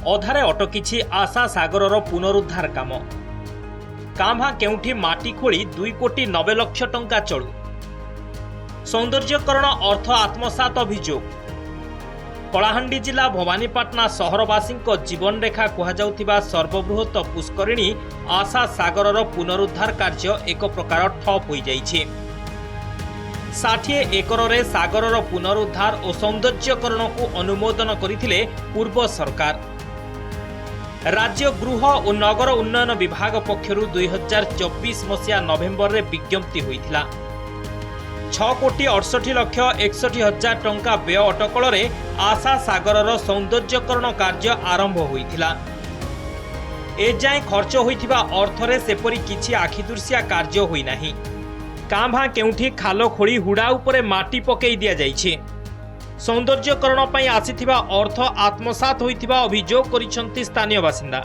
अधारे अटकी आशा सागर पुनरुद्धार काम काम्हा केउठी माटी खोली 2 कोटी 90 लक्ष टंका चलू सौंदर्यकरण अर्थ आत्मसात अभियोग कलाहांडी जिला भवानीपाटना सहरवासी जीवन रेखा कहुवा सर्वबृहत पुष्करिणी आशा सागर पुनरुद्धार कार्य एक प्रकार ठप हो जाइए। 60 एकर सागर पुनरुद्धार और सौंदर्यकरण को अनुमोदन करथिले पूर्व सरकार। राज्य गृह और नगर उन्नयन विभाग पक्षरु 2024 मसीहा नवेम्बर रे विज्ञप्ति होइथिला। 6 कोटी 68 लक्ष 61 हजार टंका व्यय अटकल रे आशा सागर सौंदर्यकरण कार्य आरंभ होइथिला। एजाए खर्च होइथिबा अर्थरे सेपरी किछि आखिदुर्सिया कार्य होई नाही। काम्हा केउठी खाल खोली हुड़ा उपरे माटी पकई दिया जाइछे। सौंदर्यकरण पई आसीथिबा अर्थ आत्मसात होइथिबा अभियोग करिसंती स्थानीय बासिंदा।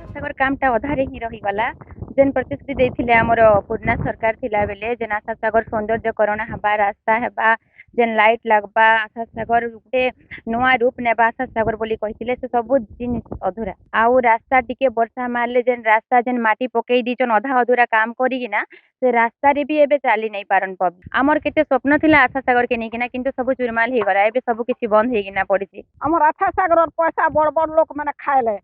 सागर कामटा अधारे ही रही गला जेन प्रतिश्रुति देथिले हमर पुरना सरकार थिला बेले जेन आशा सागर सौंदर्यकरण हबा रास्ता हेबा जेन लाइट लगबा आशा सागर गुटे नवा रूप नेबा आशा सागर बोली कहिथिले से सब जिनिस अधूरा आउ रास्ता टिके वर्षा मारले जेन रास्ता जेन माटी पकई दिचन अधा अधूरा काम करिगिना से रास्ता रे भी एबे चाली नहीं पारन पब हमर केते स्वप्न थिला आशा सागर के नेकिना किंतु सब चुरमाल हे गरा एबे सब किछि बंद हेगिना पड़िछि। हमर आशा सागर पैसा बड़ बड़ लोक माने खाइले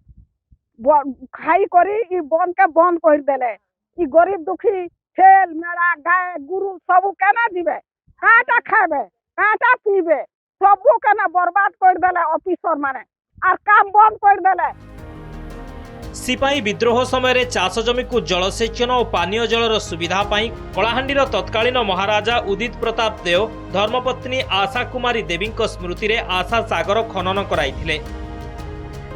खाई करी ई बंद के बंद कर देले ई गरीब दुखी छेल मेरा गाय गुरु सब केना दिबे काटा खाबे काटा पीबे सब केना बर्बाद कर देले ऑफिसर माने आर काम बंद कर देले। सिपाही विद्रोह समय चाष जमी को जलसेचन और पानीय जलर सुविधा पाई कलाहांडीर तत्कालीन महाराजा उदित प्रताप देव धर्मपत्नी आशा कुमारी देवी स्मृति रे आशा सागर खनन कराइथिले।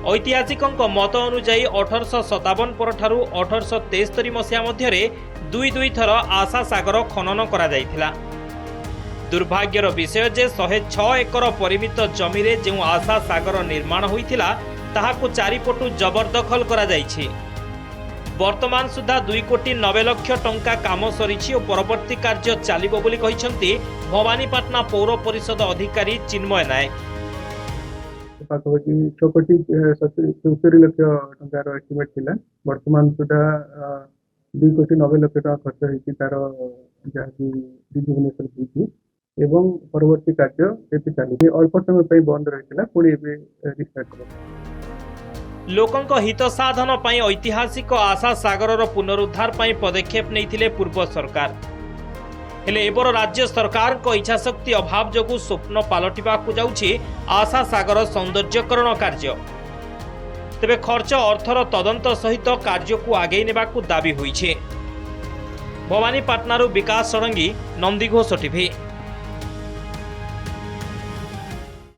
ऐतिहासिकों मत अनुजाई 1857 परठारु 1873 मसीहा मध्य दुई थर आशा सागर खनन करा जाइथिला। दुर्भाग्यर विषय जे 106 एकर परिमित जमी रे जो आशा सागर निर्माण होइथिला ताहाकु चारिपटु जबरदखल करा जाइछि। वर्तमान सुधा 2 कोटी 90 लक्ष टंका काम सरिछि और परवर्ती कार्य चलिबो बोली कहिसंती भवानीपाटना पौर परिषद अधिकारी चिन्मय नायक। पाखी 6 कोटी 74 लक्ष टंकार एस्टिमेट थिला वर्तमान सुधा 2 कोटी 90 लक्ष टका खर्च होइछि तार जहाँकि डिजिग्नेशन होइछि एवं परवर्ती कार्य एते चली अल्प समय पई बंद रहितला पुणी एबे रिस्टार्ट करा। लोकंक हित साधन पई ऐतिहासिक आशा सागर पुनरुद्धार पई पदक्षेप नैथिले पूर्व सरकार हेले एबर राज्य सरकार को इच्छा शक्ति अभाव जोगु स्वप्न पालटिबाकु जाउछि आशा सागर सौंदर्यकरण कार्य। तेबे खर्च अर्थर तदंत सहित कार्य को आगे नेबाकु दाबी होइछे। भवानीपाटनारु विकास षडंगी, नंदीघोष टीवी।